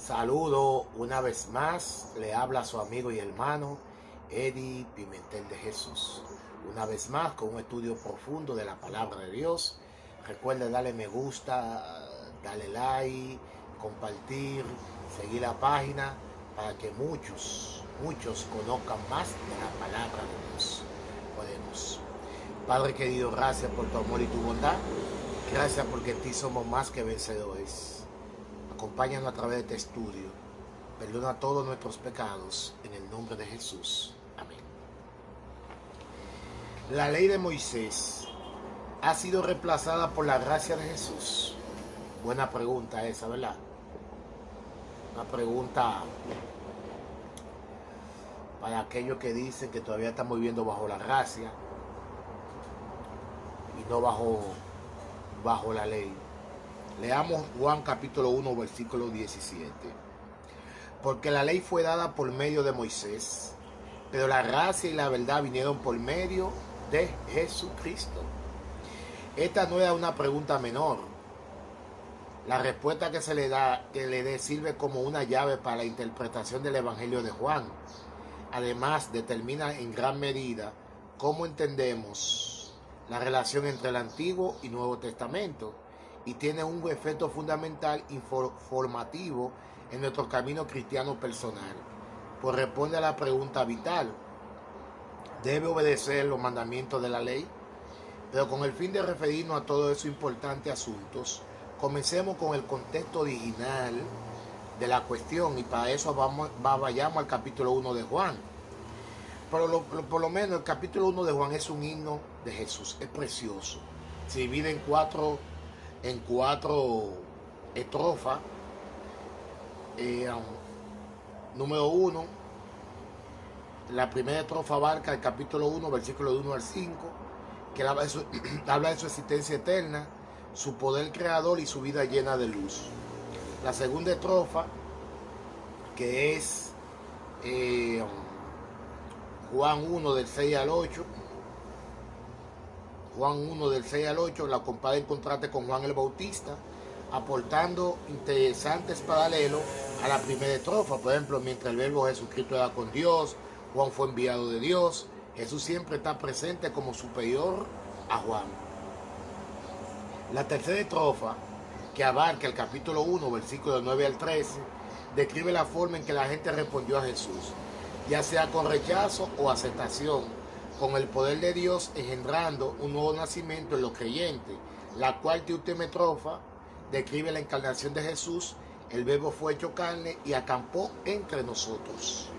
Saludo una vez más, le habla su amigo y hermano Eddie Pimentel de Jesús. Una vez más con un estudio profundo de la palabra de Dios. Recuerde darle me gusta, darle like, compartir, seguir la página para que muchos conozcan más de la palabra de Dios. Podemos. Padre querido, gracias por tu amor y tu bondad. Gracias porque en ti somos más que vencedores. Acompáñanos a través de este estudio. Perdona todos nuestros pecados en el nombre de Jesús. Amén. La ley de Moisés ha sido reemplazada por la gracia de Jesús. Buena pregunta esa, ¿verdad? Una pregunta para aquellos que dicen que todavía estamos viviendo bajo la gracia y no bajo la ley. Leamos Juan capítulo 1, versículo 17. Porque la ley fue dada por medio de Moisés, pero la gracia y la verdad vinieron por medio de Jesucristo. Esta no era una pregunta menor. La respuesta que le dé sirve como una llave para la interpretación del Evangelio de Juan. Además, determina en gran medida cómo entendemos la relación entre el Antiguo y Nuevo Testamento, y tiene un efecto fundamental informativo en nuestro camino cristiano personal, pues responde a la pregunta vital: ¿debe obedecer los mandamientos de la ley? Pero con el fin de referirnos a todos esos importantes asuntos, comencemos con el contexto original de la cuestión, y para eso vayamos al capítulo 1 de Juan. Por lo menos el capítulo 1 de Juan es un himno de Jesús, es precioso. Se divide en cuatro estrofas. Número 1, la primera estrofa abarca el capítulo 1, versículo de 1 al 5, que habla de su existencia eterna, su poder creador y su vida llena de luz. La segunda estrofa, que es Juan 1 del 6 al 8, Juan 1 del 6 al 8, la compara en contraste con Juan el Bautista, aportando interesantes paralelos a la primera estrofa. Por ejemplo, mientras el verbo Jesucristo era con Dios, Juan fue enviado de Dios. Jesús siempre está presente como superior a Juan. La tercera estrofa, que abarca el capítulo 1, versículos 9 al 13, describe la forma en que la gente respondió a Jesús, ya sea con rechazo o aceptación, con el poder de Dios engendrando un nuevo nacimiento en los creyentes. La cuarta y última estrofa describe la encarnación de Jesús. El verbo fue hecho carne y acampó entre nosotros.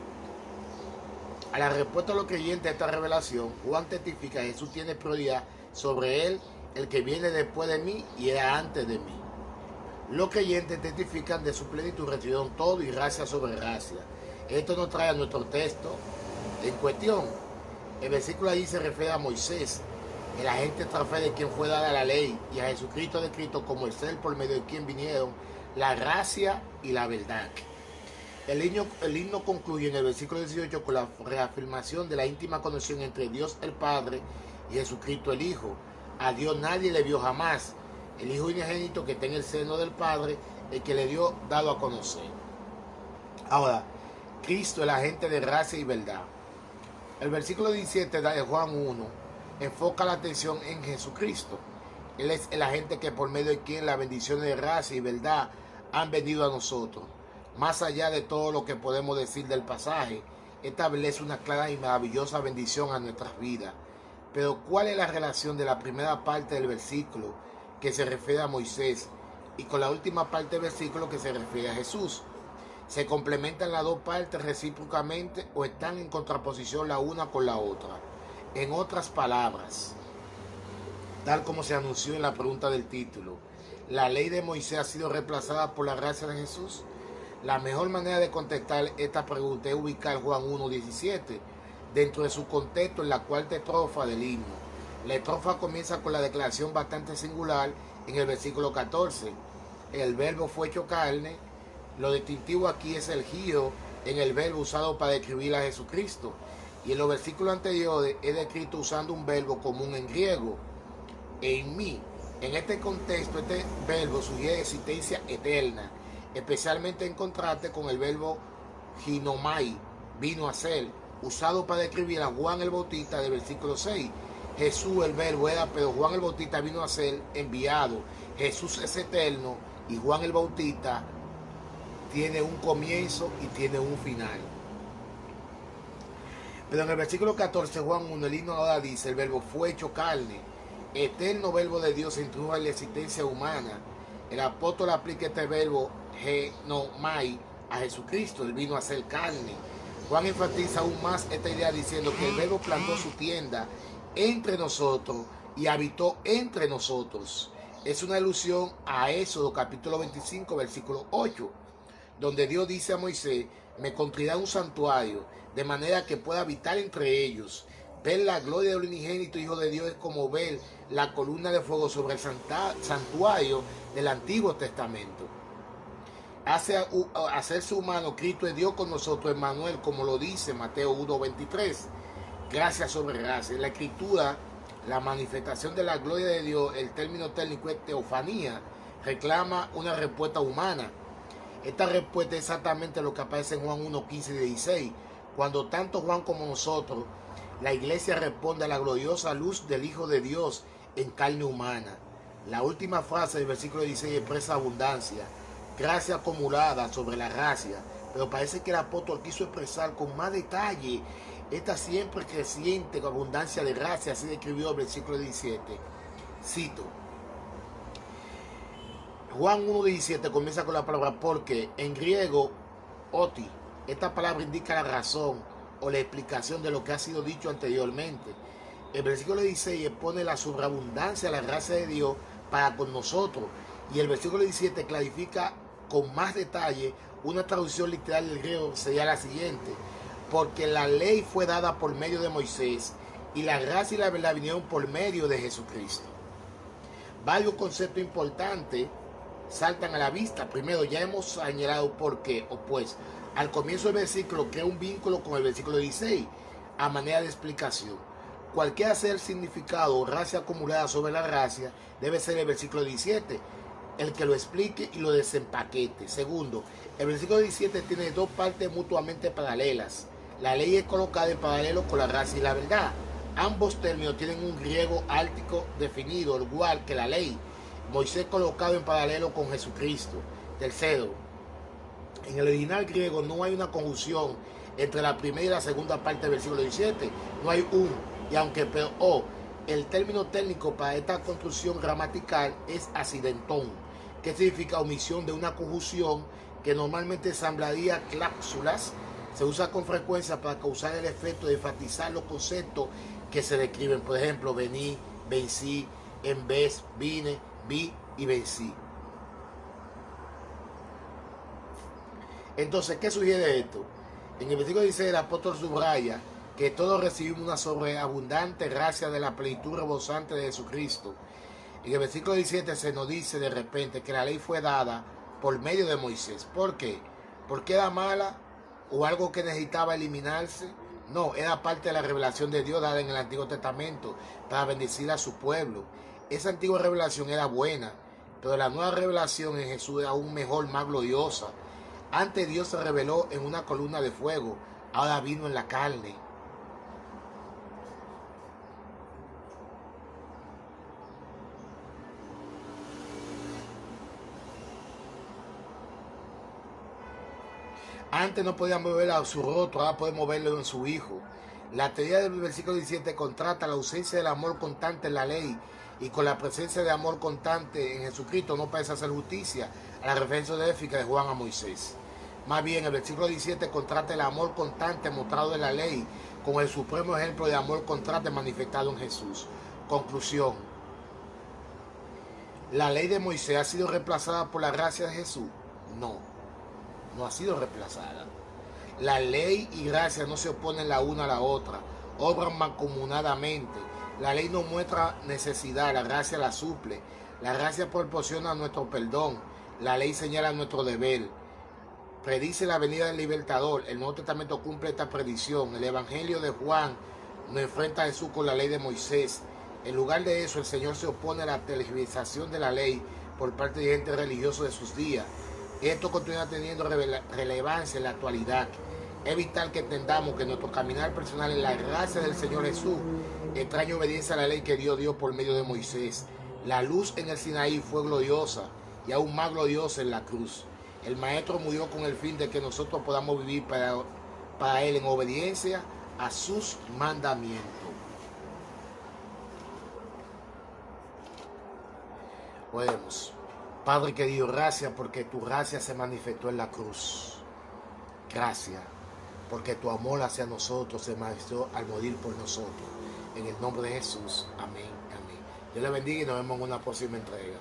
A la respuesta de los creyentes a esta revelación, Juan testifica que Jesús tiene prioridad sobre él, el que viene después de mí y era antes de mí. Los creyentes testifican de su plenitud, recibieron todo y gracia sobre gracia. Esto nos trae a nuestro texto en cuestión. El versículo allí se refiere a Moisés, el agente extranjero de quien fue dada la ley, y a Jesucristo de Cristo como el ser por medio de quien vinieron la gracia y la verdad. El himno concluye en el versículo 18 con la reafirmación de la íntima conexión entre Dios el Padre y Jesucristo el Hijo. A Dios nadie le vio jamás. El Hijo unigénito que está en el seno del Padre, el que le dio dado a conocer. Ahora, Cristo, el agente de gracia y verdad. El versículo 17 de Juan 1 enfoca la atención en Jesucristo. Él es el agente que por medio de quien las bendiciones de gracia y verdad han venido a nosotros. Más allá de todo lo que podemos decir del pasaje, establece una clara y maravillosa bendición a nuestras vidas. Pero ¿cuál es la relación de la primera parte del versículo que se refiere a Moisés y con la última parte del versículo que se refiere a Jesús? ¿Se complementan las dos partes recíprocamente o están en contraposición la una con la otra? En otras palabras, tal como se anunció en la pregunta del título, ¿la ley de Moisés ha sido reemplazada por la gracia de Jesús? La mejor manera de contestar esta pregunta es ubicar Juan 1:17 dentro de su contexto en la cuarta estrofa del himno. La estrofa comienza con la declaración bastante singular en el versículo 14. El verbo fue hecho carne. Lo distintivo aquí es el giro en el verbo usado para describir a Jesucristo. Y en los versículos anteriores es descrito usando un verbo común en griego, en mí. En este contexto, este verbo sugiere existencia eterna. especialmente en contraste con el verbo ginomai, vino a ser, usado para describir a Juan el Bautista del versículo 6. Jesús el verbo era, pero Juan el Bautista vino a ser enviado. Jesús es eterno y Juan el Bautista tiene un comienzo y tiene un final. Pero en el versículo 14, Juan 1, el himno ahora dice, el verbo fue hecho carne, eterno verbo de Dios introdujo en la existencia humana. El apóstol aplica este verbo genomai a Jesucristo, él vino a ser carne. Juan enfatiza aún más esta idea diciendo que el verbo plantó su tienda entre nosotros y habitó entre nosotros. Es una alusión a Éxodo capítulo 25, versículo 8, donde Dios dice a Moisés, me construirá un santuario, de manera que pueda habitar entre ellos. Ver la gloria del unigénito Hijo de Dios es como ver la columna de fuego sobre el santuario del Antiguo Testamento. Hacerse humano, Cristo es Dios con nosotros, Emmanuel, como lo dice Mateo 1:23. Gracia sobre gracia. En la Escritura, la manifestación de la gloria de Dios, el término técnico es teofanía, reclama una respuesta humana. Esta respuesta es exactamente lo que aparece en Juan 1, 15 y 16. Cuando tanto Juan como nosotros, la iglesia responde a la gloriosa luz del Hijo de Dios en carne humana. La última frase del versículo 16 expresa abundancia, gracia acumulada sobre la gracia, pero parece que el apóstol quiso expresar con más detalle esta siempre creciente abundancia de gracia, así describió el versículo 17. Cito. Juan 1:17 comienza con la palabra porque, en griego, oti. Esta palabra indica la razón o la explicación de lo que ha sido dicho anteriormente. El versículo 16 expone la sobreabundancia de la gracia de Dios para con nosotros. Y el versículo 17 clarifica con más detalle una traducción literal del griego sería la siguiente. Porque la ley fue dada por medio de Moisés y la gracia y la verdad vinieron por medio de Jesucristo. Varios conceptos importantes saltan a la vista. Primero, ya hemos señalado por qué o pues. Al comienzo del versículo crea un vínculo con el versículo 16 a manera de explicación. Cualquiera sea el significado o gracia acumulada sobre la gracia, debe ser el versículo 17, el que lo explique y lo desempaquete. Segundo, el versículo 17 tiene dos partes mutuamente paralelas. La ley es colocada en paralelo con la gracia y la verdad. Ambos términos tienen un griego áltico definido, igual que la ley. Moisés colocado en paralelo con Jesucristo. Tercero, en el original griego no hay una conjunción entre la primera y la segunda parte del versículo 17. No hay un, y aunque pero o. El término técnico para esta construcción gramatical es accidentón, que significa omisión de una conjunción que normalmente ensamblaría cláusulas. Se usa con frecuencia para causar el efecto de enfatizar los conceptos que se describen. Por ejemplo, vení, vencí, en vez, vine, vi y vencí. Entonces, ¿qué sugiere esto? En el versículo 16 el apóstol subraya que todos recibimos una sobreabundante gracia de la plenitud rebosante de Jesucristo. En el versículo 17 se nos dice de repente que la ley fue dada por medio de Moisés. ¿Por qué? ¿Porque era mala o algo que necesitaba eliminarse? No, era parte de la revelación de Dios dada en el Antiguo Testamento para bendecir a su pueblo. Esa antigua revelación era buena, pero la nueva revelación en Jesús era aún mejor, más gloriosa. Antes Dios se reveló en una columna de fuego, ahora vino en la carne. Antes no podía mover a su rostro, ahora puede moverlo en su Hijo. La teoría del versículo 17 contrasta la ausencia del amor constante en la ley y con la presencia de amor constante en Jesucristo no parece hacer justicia a la referencia honorífica de Juan a Moisés. Más bien, el versículo 17 contrasta el amor constante mostrado en la ley con el supremo ejemplo de amor constante manifestado en Jesús. Conclusión. ¿La ley de Moisés ha sido reemplazada por la gracia de Jesús? No, no ha sido reemplazada. La ley y gracia no se oponen la una a la otra, obran mancomunadamente. La ley no muestra necesidad, la gracia la suple. La gracia proporciona nuestro perdón, la ley señala nuestro deber. Predice la venida del libertador. El Nuevo Testamento cumple esta predicción. El Evangelio de Juan nos enfrenta a Jesús con la ley de Moisés. En lugar de eso, el Señor se opone a la tergiversación de la ley por parte de gente religiosa de sus días. Esto continúa teniendo relevancia en la actualidad. Es vital que entendamos que nuestro caminar personal en la gracia del Señor Jesús extraña obediencia a la ley que Dios dio por medio de Moisés. La luz en el Sinaí fue gloriosa y aún más gloriosa en la cruz. El Maestro murió con el fin de que nosotros podamos vivir para Él en obediencia a sus mandamientos. Oremos. Padre querido, gracias porque tu gracia se manifestó en la cruz. Gracias porque tu amor hacia nosotros se manifestó al morir por nosotros. En el nombre de Jesús. Amén. Amén. Dios le bendiga y nos vemos en una próxima entrega.